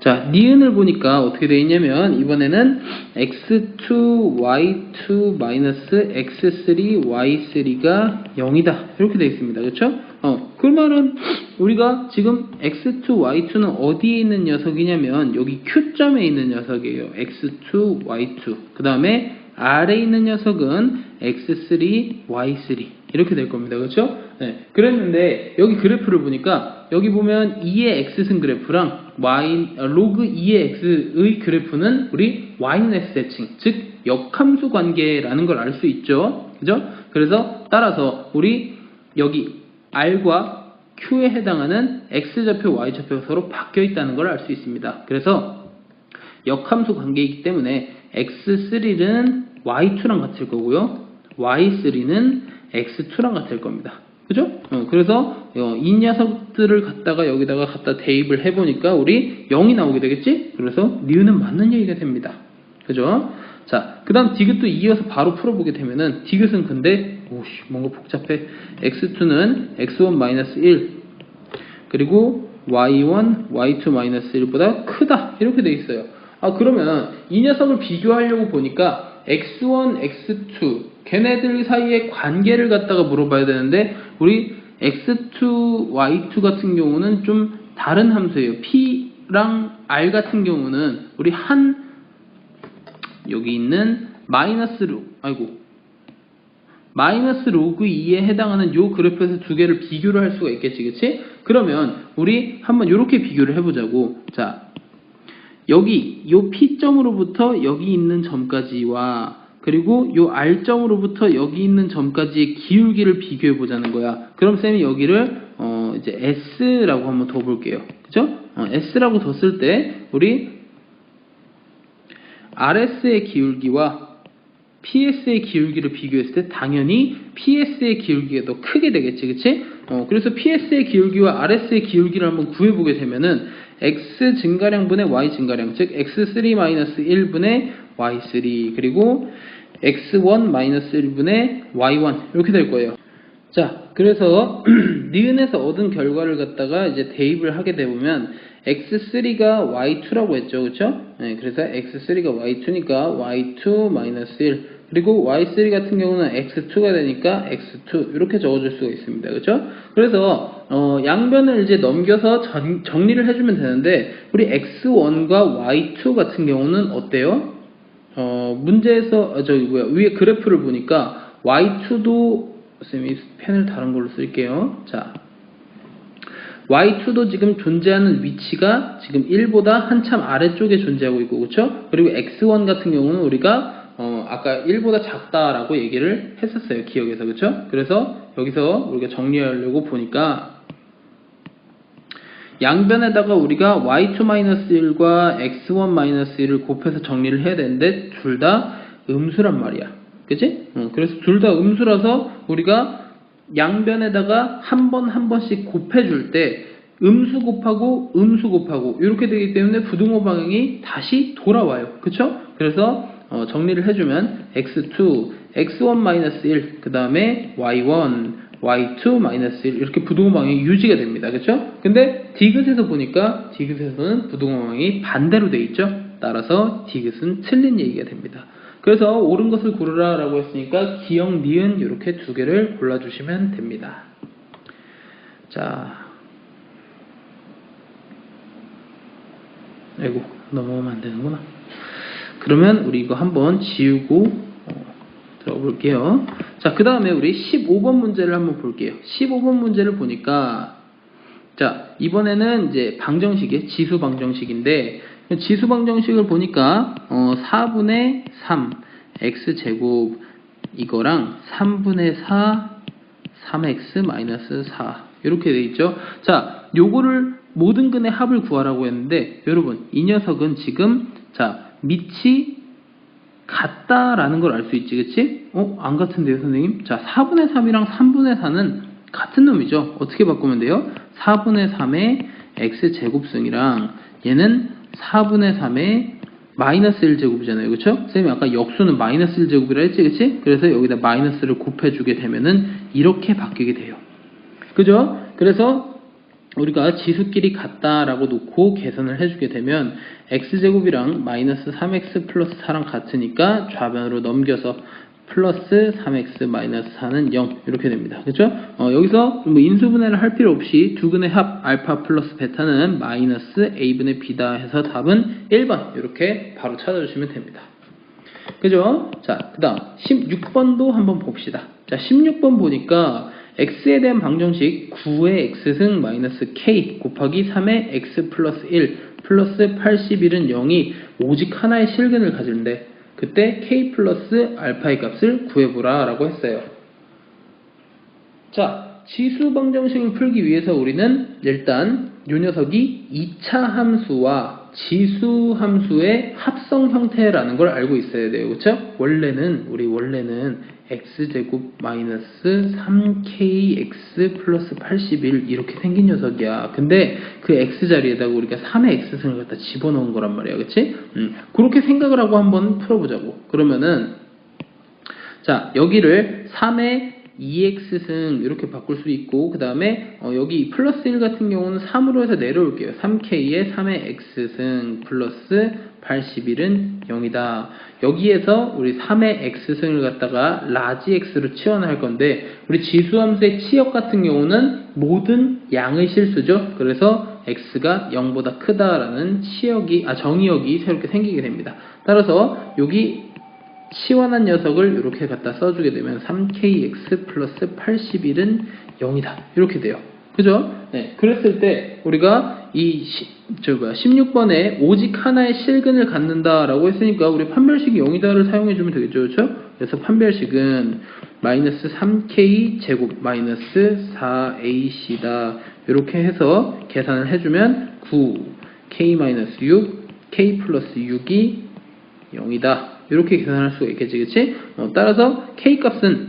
자, 니은을 보니까 어떻게 되어 있냐면 이번에는 x2, y2, x3, y3가 0이다. 이렇게 되어 있습니다. 그렇죠? 그 말은 우리가 지금 x2, y2는 어디에 있는 녀석이냐면 여기 Q점에 있는 녀석이에요. x2, y2. 그 다음에 R에 있는 녀석은 x3, y3 이렇게 될 겁니다. 그렇죠? 네. 그랬는데 여기 그래프를 보니까 여기 보면 2의 x승 그래프랑 로그 2의 x의 그래프는 우리 y는 대칭, 즉 역함수 관계라는 걸 알 수 있죠. 그죠? 그래서 따라서 우리 여기 R과 Q에 해당하는 X좌표, Y좌표가 서로 바뀌어 있다는 걸 알 수 있습니다. 그래서 역함수 관계이기 때문에 X3는 Y2랑 같을 거고요. Y3는 X2랑 같을 겁니다. 그죠? 그래서 이 녀석들을 갖다가 여기다가 갖다 대입을 해보니까 우리 0이 나오게 되겠지? 그래서 니은은 맞는 얘기가 됩니다. 그죠? 자, 그 다음 디귿도 이어서 바로 풀어보게 되면은 디귿은 근데 오씨 뭔가 복잡해. x2는 x1-1 그리고 y1, y2-1보다 크다 이렇게 돼 있어요. 그러면 이 녀석을 비교하려고 보니까 x1, x2 걔네들 사이의 관계를 갖다가 물어봐야 되는데 우리 x2, y2 같은 경우는 좀 다른 함수예요. p랑 r 같은 경우는 우리 여기 있는 마이너스 로그 2에 해당하는 요 그래프에서 두 개를 비교를 할 수가 있겠지, 그치? 그러면 우리 한번 이렇게 비교를 해보자고. 자, 여기 요 P점으로부터 여기 있는 점까지와 그리고 요 R점으로부터 여기 있는 점까지의 기울기를 비교해 보자는 거야. 그럼 쌤이 여기를 이제 S라고 한번 더 볼게요. 그죠? S라고 뒀을 때 우리 RS의 기울기와 PS의 기울기를 비교했을 때 당연히 PS의 기울기가 더 크게 되겠지, 그치? 그래서 PS의 기울기와 RS의 기울기를 한번 구해보게 되면은 X 증가량분의 Y 증가량, 즉 X3-1분의 Y3 그리고 X1-1분의 Y1 이렇게 될 거예요. 자, 그래서 니은에서 얻은 결과를 갖다가 이제 대입을 하게 되면 x3가 y2라고 했죠, 그렇죠? 네, 그래서 x3가 y2니까 y2-1 그리고 y3 같은 경우는 x2가 되니까 x2 이렇게 적어줄 수가 있습니다, 그렇죠? 그래서 양변을 이제 넘겨서 정리를 해주면 되는데 우리 x1과 y2 같은 경우는 어때요? 문제에서 위에 그래프를 보니까 y2도 쌤이 펜을 다른 걸로 쓸게요. 자, y2도 지금 존재하는 위치가 지금 1보다 한참 아래쪽에 존재하고 있고, 그렇죠? 그리고 x1 같은 경우는 우리가 아까 1보다 작다라고 얘기를 했었어요, 기억에서. 그렇죠? 그래서 여기서 우리가 정리하려고 보니까 양변에다가 우리가 y2-1과 x1-1을 곱해서 정리를 해야 되는데 둘 다 음수란 말이야. 그치? 그래서 둘 다 음수라서 우리가 양변에다가 한 번씩 곱해줄 때 음수 곱하고 음수 곱하고 이렇게 되기 때문에 부등호 방향이 다시 돌아와요. 그쵸? 그래서 정리를 해주면 x2, x1-1 그 다음에 y1, y2-1 이렇게 부등호 방향이 유지가 됩니다. 그쵸? 근데 디귿에서 보니까 디귿에서는 부등호 방향이 반대로 돼 있죠. 따라서 디귿은 틀린 얘기가 됩니다. 그래서 옳은 것을 고르라 라고 했으니까 기역, 니은 이렇게 두 개를 골라주시면 됩니다. 자, 아이고 넘어가면 안 되는구나. 그러면 우리 이거 한번 지우고 들어볼게요. 자, 그 다음에 우리 15번 문제를 한번 볼게요. 15번 문제를 보니까 자, 이번에는 이제 방정식이에요. 지수 방정식인데 지수 방정식을 보니까 4분의 3 x제곱 이거랑 3분의 4 3x 마이너스 4 이렇게 돼 있죠. 자, 요거를 모든 근의 합을 구하라고 했는데 여러분 이 녀석은 지금 자 밑이 같다라는 걸 알 수 있지, 그치? 안 같은데요, 선생님? 자, 4분의 3이랑 3분의 4는 같은 놈이죠. 어떻게 바꾸면 돼요? 4분의 3의 x제곱승이랑 얘는 4분의 3의 마이너스 1제곱이잖아요. 그쵸? 선생님이 아까 역수는 마이너스 1제곱이라 했지, 그치? 그래서 여기다 마이너스를 곱해주게 되면은 이렇게 바뀌게 돼요. 그죠? 그래서 우리가 지수끼리 같다라고 놓고 계산을 해주게 되면 x제곱이랑 마이너스 3x 플러스 4랑 같으니까 좌변으로 넘겨서 플러스 3x 마이너스 4는 0 이렇게 됩니다. 그렇죠? 여기서 뭐 인수분해를 할 필요 없이 두 근의 합 알파 플러스 베타는 마이너스 a분의 b다 해서 답은 1번 이렇게 바로 찾아주시면 됩니다. 그죠? 자, 그 다음 16번도 한번 봅시다. 자, 16번 보니까 x에 대한 방정식 9의 x승 마이너스 k 곱하기 3의 x 플러스 1 플러스 81은 0이 오직 하나의 실근을 가지는데 그때 k 플러스 알파의 값을 구해보라 라고 했어요. 자, 지수 방정식을 풀기 위해서 우리는 일단 이 녀석이 2차 함수와 지수 함수의 합성 형태라는 걸 알고 있어야 돼요. 그쵸? 원래는 x제곱 마이너스 3kx 플러스 81 이렇게 생긴 녀석이야. 근데 그 x 자리에다가 우리가 3의 x승을 갖다 집어넣은 거란 말이야. 그치? 그렇게 생각을 하고 한번 풀어보자고. 그러면은 자, 여기를 3의 2x승 이렇게 바꿀 수 있고 그 다음에 여기 플러스 1 같은 경우는 3으로 해서 내려올게요. 3k에 3의 x승 플러스 81은 0이다. 여기에서 우리 3의 x승을 갖다가 라지 x로 치환할 건데 우리 지수함수의 치역 같은 경우는 모든 양의 실수죠. 그래서 x가 0보다 크다라는 정의역이 새롭게 생기게 됩니다. 따라서 여기 치환한 녀석을 이렇게 갖다 써주게 되면 3kx 플러스 81은 0이다. 이렇게 돼요. 그죠? 네. 그랬을 때 우리가 이 16번에 오직 하나의 실근을 갖는다라고 했으니까 우리 판별식이 0이다를 사용해주면 되겠죠. 그렇죠? 그래서 판별식은 마이너스 3k 제곱 마이너스 4ac다. 이렇게 해서 계산을 해주면 9k 마이너스 6 k 플러스 6이 0이다. 이렇게 계산할 수가 있겠지, 그치? 따라서 k 값은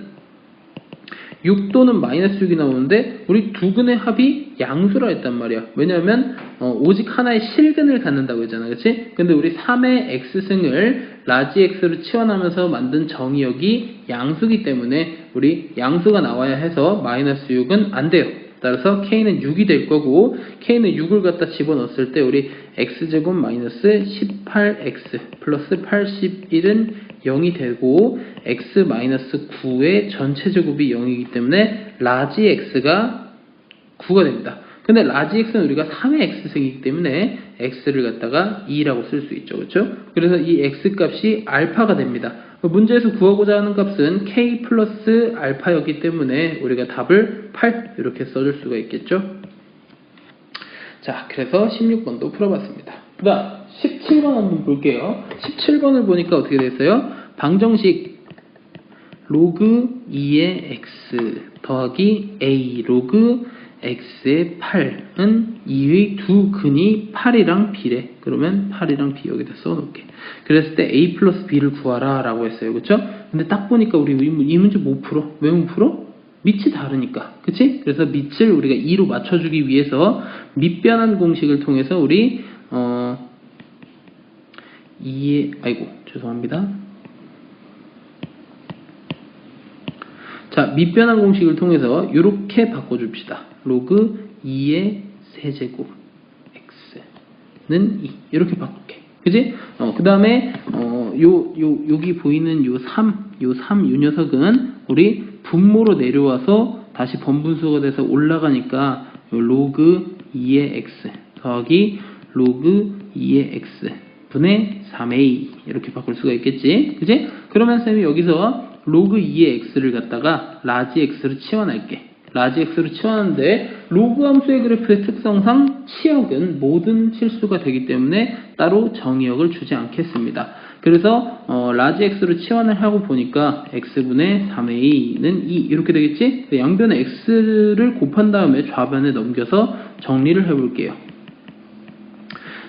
6 또는 마이너스 6이 나오는데 우리 두 근의 합이 양수라 했단 말이야. 왜냐하면 오직 하나의 실근을 갖는다고 했잖아, 그치? 근데 우리 3의 x승을 라지 x로 치환하면서 만든 정의역이 양수기 때문에 우리 양수가 나와야 해서 마이너스 6은 안 돼요. 따라서 k는 6이 될 거고 k는 6을 갖다 집어넣었을 때 우리 x제곱 마이너스 18x 플러스 81은 0이 되고 x 마이너스 9의 전체 제곱이 0이기 때문에 라지 x가 9가 됩니다. 근데 라지 x는 우리가 3의 x승이기 때문에 x를 갖다가 2라고 쓸 수 있죠. 그렇죠? 그래서 이 x 값이 알파가 됩니다. 문제에서 구하고자 하는 값은 k 플러스 알파였기 때문에 우리가 답을 8 이렇게 써줄 수가 있겠죠. 자, 그래서 16번도 풀어봤습니다. 그 다음 17번 한번 볼게요. 17번을 보니까 어떻게 됐어요? 방정식 로그 2의 x 더하기 a 로그 x의 8은 2의 두 근이 8이랑 b래. 그러면 8이랑 b 여기다 써놓을게. 그랬을 때 a 플러스 b를 구하라 라고 했어요. 그쵸? 근데 딱 보니까 우리 이 문제 못 풀어. 왜 못 풀어? 밑이 다르니까. 그치? 그래서 밑을 우리가 2로 맞춰주기 위해서 밑변환 공식을 통해서 우리 죄송합니다. 자, 밑변환 공식을 통해서 이렇게 바꿔줍시다. 로그 2의 세제곱 x는 2 이렇게 바꿀게. 그지? 그 다음에, 여기 보이는 요 3, 요 녀석은 우리 분모로 내려와서 다시 번분수가 돼서 올라가니까 요 로그 2의 x 더하기 로그 2의 x 분의 3a 이렇게 바꿀 수가 있겠지? 그지? 그러면 쌤이 여기서 로그 2의 x를 갖다가 라지 x로 치환할게. 라지 x로 치환하는데 로그 함수의 그래프의 특성상 치역은 모든 실수가 되기 때문에 따로 정의역을 주지 않겠습니다. 그래서 라지 x로 치환을 하고 보니까 x분의 3a는 2 이렇게 되겠지? 양변에 x를 곱한 다음에 좌변에 넘겨서 정리를 해볼게요.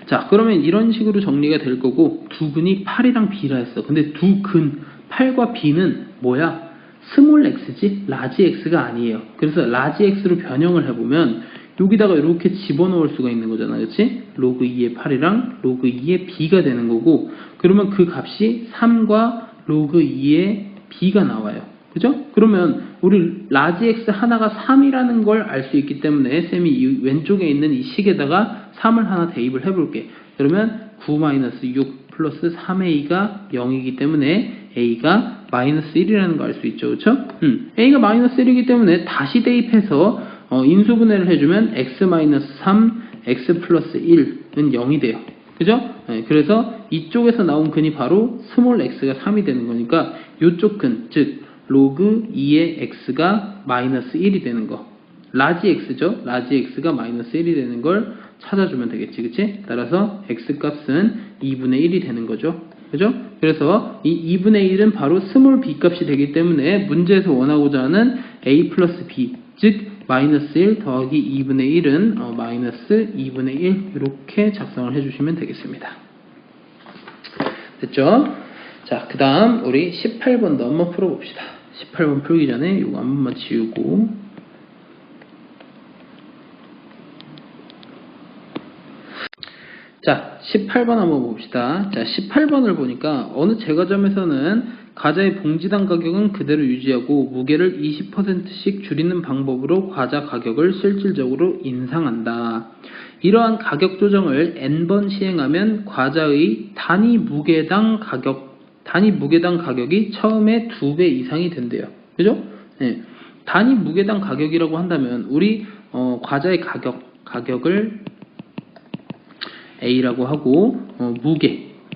자, 그러면 이런 식으로 정리가 될 거고 두 근이 8이랑 b라 했어. 근데 두 근 8과 b는 뭐야? 스몰 x지 라지 x가 아니에요. 그래서 라지 x로 변형을 해보면 여기다가 이렇게 집어넣을 수가 있는 거잖아. 그치? 로그 2의 8이랑 로그 2의 b가 되는 거고 그러면 그 값이 3과 로그 2의 b가 나와요. 그죠? 그러면 우리 라지 x 하나가 3이라는 걸 알 수 있기 때문에 쌤이 이 왼쪽에 있는 이 식에다가 3을 하나 대입을 해볼게. 그러면 9-6 플러스 3a가 0이기 때문에 a가 마이너스 1이라는 거 알 수 있죠. 그쵸? a가 마이너스 1이기 때문에 다시 대입해서 인수분해를 해주면 x-3, x 플러스 1은 0이 돼요. 그죠? 네, 그래서 이쪽에서 나온 근이 바로 스몰 x가 3이 되는 거니까 이쪽 근, 즉 로그 2의 x가 마이너스 1이 되는 거. 라지 x죠? 라지 x가 마이너스 1이 되는 걸 찾아주면 되겠지. 그치? 따라서 x 값은 2분의 1이 되는 거죠. 그죠? 그래서 이 2분의 1은 바로 스몰 b 값이 되기 때문에 문제에서 원하고자 하는 a 플러스 b, 즉 마이너스 1 더하기 2분의 1은 마이너스 2분의 1 이렇게 작성을 해주시면 되겠습니다. 됐죠? 자, 그 다음 우리 18번도 한번 풀어봅시다. 18번 풀기 전에 이거 한 번만 지우고 자, 18번 한번 봅시다. 자, 18번을 보니까 어느 제과점에서는 과자의 봉지당 가격은 그대로 유지하고 무게를 20%씩 줄이는 방법으로 과자 가격을 실질적으로 인상한다. 이러한 가격 조정을 n번 시행하면 과자의 단위 무게당 가격이 처음에 2배 이상이 된대요. 그죠? 네. 단위 무게당 가격이라고 한다면 우리 과자의 가격을 A라고 하고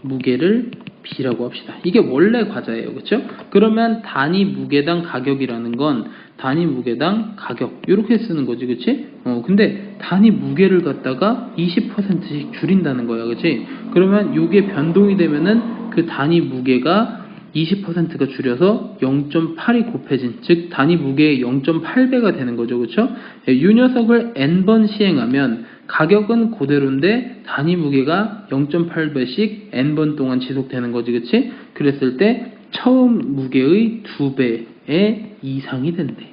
무게를 B라고 합시다. 이게 원래 과자예요. 그렇죠? 그러면 단위 무게당 가격이라는 건 단위 무게당 가격 이렇게 쓰는 거지. 그치? 근데 단위 무게를 갖다가 20%씩 줄인다는 거야. 그치? 그러면 이게 변동이 되면은 그 단위 무게가 20%가 줄여서 0.8이 곱해진, 즉 단위 무게의 0.8배가 되는 거죠. 그렇죠? 이 녀석을 n번 시행하면 가격은 그대로인데 단위 무게가 0.8배씩 n번 동안 지속되는 거지. 그치? 그랬을 때 처음 무게의 2배의 이상이 된대.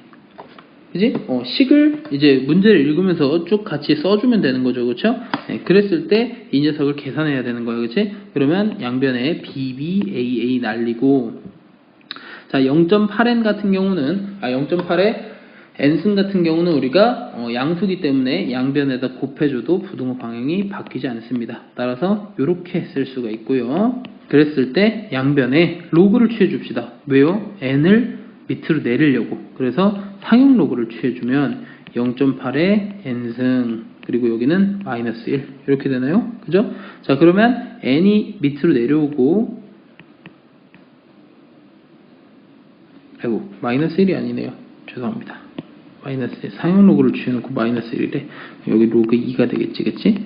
그지? 식을 이제 문제를 읽으면서 쭉 같이 써주면 되는 거죠. 그쵸? 네, 그랬을 때 이 녀석을 계산해야 되는 거예요. 그치? 그러면 양변에 BBAA 날리고, 자, 0.8n 같은 경우는, 0.8의 n승 같은 경우는 우리가 양수기 때문에 양변에다 곱해줘도 부등호 방향이 바뀌지 않습니다. 따라서 이렇게 쓸 수가 있고요. 그랬을 때 양변에 로그를 취해줍시다. 왜요? n을 밑으로 내리려고. 그래서 상용 로그를 취해주면 0.8의 n승 그리고 여기는 마이너스 1 이렇게 되나요? 그죠? 자, 그러면 n이 밑으로 내려오고 아이고 마이너스 1이 아니네요. 죄송합니다. 마이너스 1 상용 로그를 취해놓고 마이너스 1이래. 여기 로그 2가 되겠지. 그치?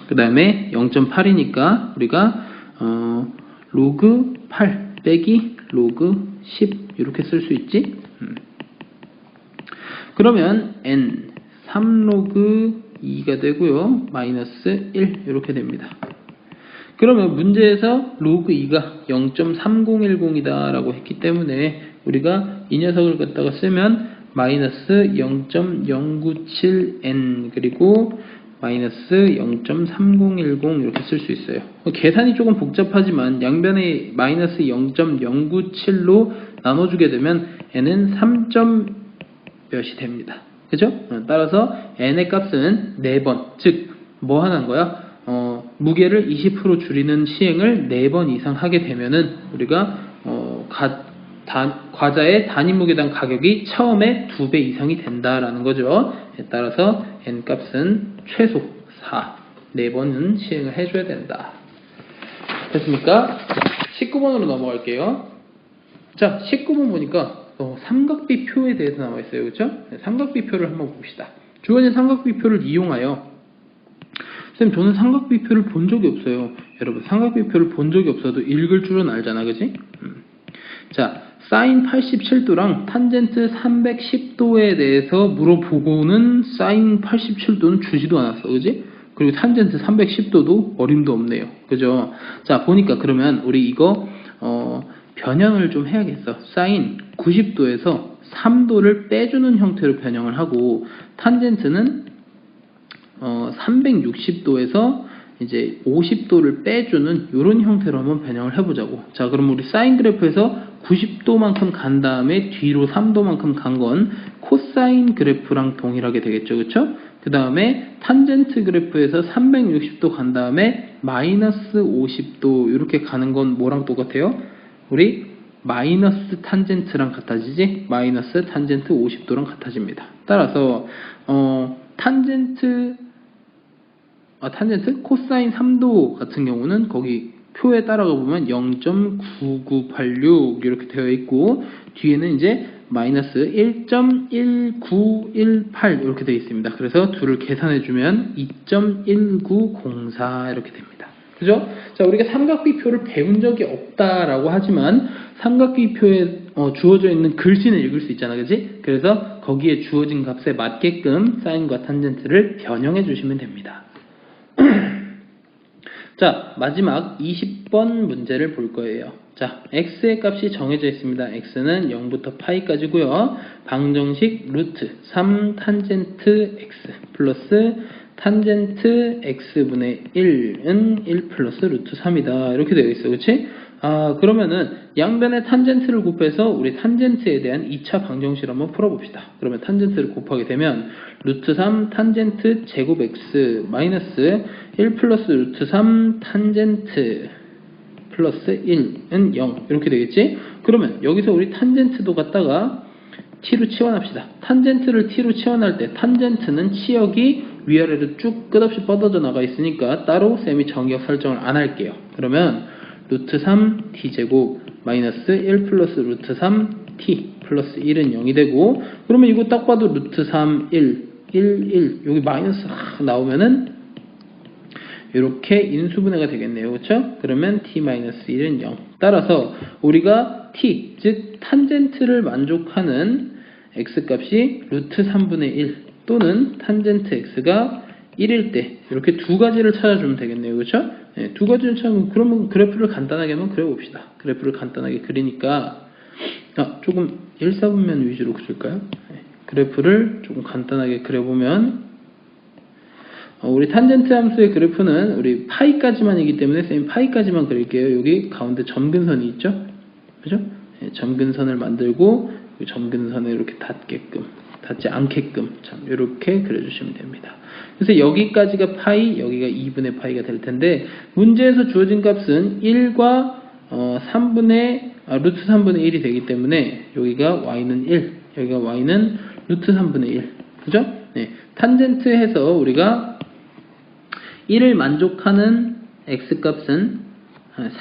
그 다음에 0.8이니까 우리가 로그 8 빼기 로그 10 이렇게 쓸 수 있지? 그러면 n 3로그 2가 되고요. 마이너스 1 이렇게 됩니다. 그러면 문제에서 로그 2가 0.3010이다 라고 했기 때문에 우리가 이 녀석을 갖다가 쓰면 마이너스 0.097n 그리고 마이너스 0.3010 이렇게 쓸 수 있어요. 계산이 조금 복잡하지만 양변에 마이너스 0.097로 나눠주게 되면 n은 3점 몇이 됩니다. 그죠? 따라서 n의 값은 4번, 즉 뭐 하는 거야? 무게를 20% 줄이는 시행을 4번 이상 하게 되면은 우리가 과자의 단위 무게당 가격이 처음에 2배 이상이 된다라는 거죠. 따라서 n 값은 최소 4, 4번은 시행을 해줘야 된다. 됐습니까? 19번으로 넘어갈게요. 자, 19번 보니까 삼각비표에 대해서 나와 있어요. 그렇죠? 삼각비표를 한번 봅시다. 주어진 삼각비표를 이용하여, 선생님 저는 삼각비표를 본 적이 없어요. 여러분 삼각비표를 본 적이 없어도 읽을 줄은 알잖아, 그지? 자, 사인 87도랑 탄젠트 310도에 대해서 물어보고는 사인 87도는 주지도 않았어, 그지? 그리고 탄젠트 310도도 어림도 없네요, 그죠? 자, 보니까 그러면 우리 이거 변형을 좀 해야겠어. 사인 90도에서 3도를 빼주는 형태로 변형을 하고, 탄젠트는 360도에서 이제 50도를 빼주는 이런 형태로 한번 변형을 해보자고. 자, 그럼 우리 사인 그래프에서 90도만큼 간 다음에 뒤로 3도만큼 간 건 코사인 그래프랑 동일하게 되겠죠, 그쵸? 그 다음에 탄젠트 그래프에서 360도 간 다음에 마이너스 50도 이렇게 가는 건 뭐랑 똑같아요? 우리 마이너스 탄젠트랑 같아지지? 마이너스 탄젠트 50도랑 같아집니다. 따라서 탄젠트 코사인 3도 같은 경우는 거기 표에 따라가 보면 0.9986 이렇게 되어 있고, 뒤에는 이제 마이너스 1.1918 이렇게 되어 있습니다. 그래서 둘을 계산해 주면 2.1904 이렇게 됩니다. 그죠? 자, 우리가 삼각비표를 배운 적이 없다라고 하지만 삼각비표에 주어져 있는 글씨는 읽을 수 있잖아, 그지? 그래서 거기에 주어진 값에 맞게끔 사인과 탄젠트를 변형해 주시면 됩니다. 자, 마지막 20번 문제를 볼 거예요. 자, x의 값이 정해져 있습니다. x는 0부터 파이까지고요. 방정식 루트 3 탄젠트 x 플러스 탄젠트 x분의 1은 1 플러스 루트 3이다. 이렇게 되어 있어, 그치? 그러면은 양변의 탄젠트를 곱해서 우리 탄젠트에 대한 2차 방정식을 한번 풀어봅시다. 그러면 탄젠트를 곱하게 되면 루트 3 탄젠트 제곱 x 마이너스 1 플러스 루트 3 탄젠트 플러스 1은 0 이렇게 되겠지? 그러면 여기서 우리 탄젠트도 갖다가 t로 치환합시다. 탄젠트를 t로 치환할 때 탄젠트는 치역이 위아래로 쭉 끝없이 뻗어져 나가 있으니까 따로 쌤이 정의역 설정을 안 할게요. 그러면 루트 3 t제곱 마이너스 1 플러스 루트 3 t 플러스 1은 0이 되고, 그러면 이거 딱 봐도 루트 3 1 1 여기 마이너스 나오면은 이렇게 인수분해가 되겠네요, 그렇죠? 그러면 t-1은 0. 따라서 우리가 t, 즉 탄젠트를 만족하는 x값이 루트 3분의 1 또는 탄젠트 x가 1일 때 이렇게 두 가지를 찾아주면 되겠네요, 그렇죠? 네, 두 가지를 찾으면, 그러면 그래프를 간단하게 한번 그려봅시다. 그래프를 간단하게 그리니까 조금 1, 4분면 위주로 그릴까요? 네, 그래프를 조금 간단하게 그려보면 우리 탄젠트 함수의 그래프는 우리 파이까지만이기 때문에 쌤이 파이까지만 그릴게요. 여기 가운데 점근선이 있죠? 그죠? 네, 점근선을 만들고 점근선에 이렇게 닿지 않게끔 이렇게 그려주시면 됩니다. 그래서 여기까지가 파이, 여기가 2분의 파이가 될 텐데, 문제에서 주어진 값은 1과 루트 3분의 1이 되기 때문에 여기가 y는 1, 여기가 y는 루트 3분의 1. 그죠? 네, 탄젠트 해서 우리가 1을 만족하는 x값은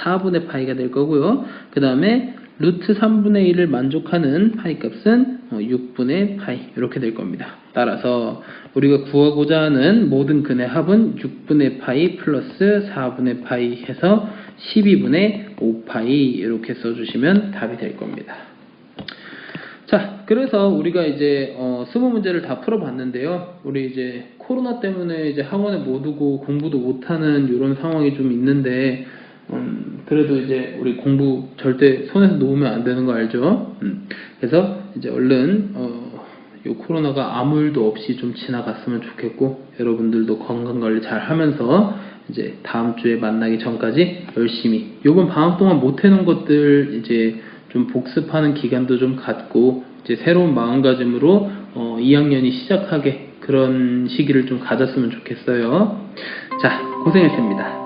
4분의 파이가 될 거고요. 그 다음에 루트 3분의 1을 만족하는 파이 값은 6분의 파이 이렇게 될 겁니다. 따라서 우리가 구하고자 하는 모든 근의 합은 6분의 파이 플러스 4분의 파이 해서 12분의 5파이 이렇게 써주시면 답이 될 겁니다. 자, 그래서 우리가 이제 20문제를 다 풀어봤는데요. 우리 이제 코로나 때문에 이제 학원에 못 오고 공부도 못하는 이런 상황이 좀 있는데, 그래도 이제 우리 공부 절대 손에서 놓으면 안 되는 거 알죠? 그래서 이제 얼른 이 코로나가 아무 일도 없이 좀 지나갔으면 좋겠고, 여러분들도 건강관리 잘 하면서 이제 다음 주에 만나기 전까지 열심히 요번 방학 동안 못 해놓은 것들 이제 좀 복습하는 기간도 좀 갖고 이제 새로운 마음가짐으로 2학년이 시작하게 그런 시기를 좀 가졌으면 좋겠어요. 자, 고생했습니다.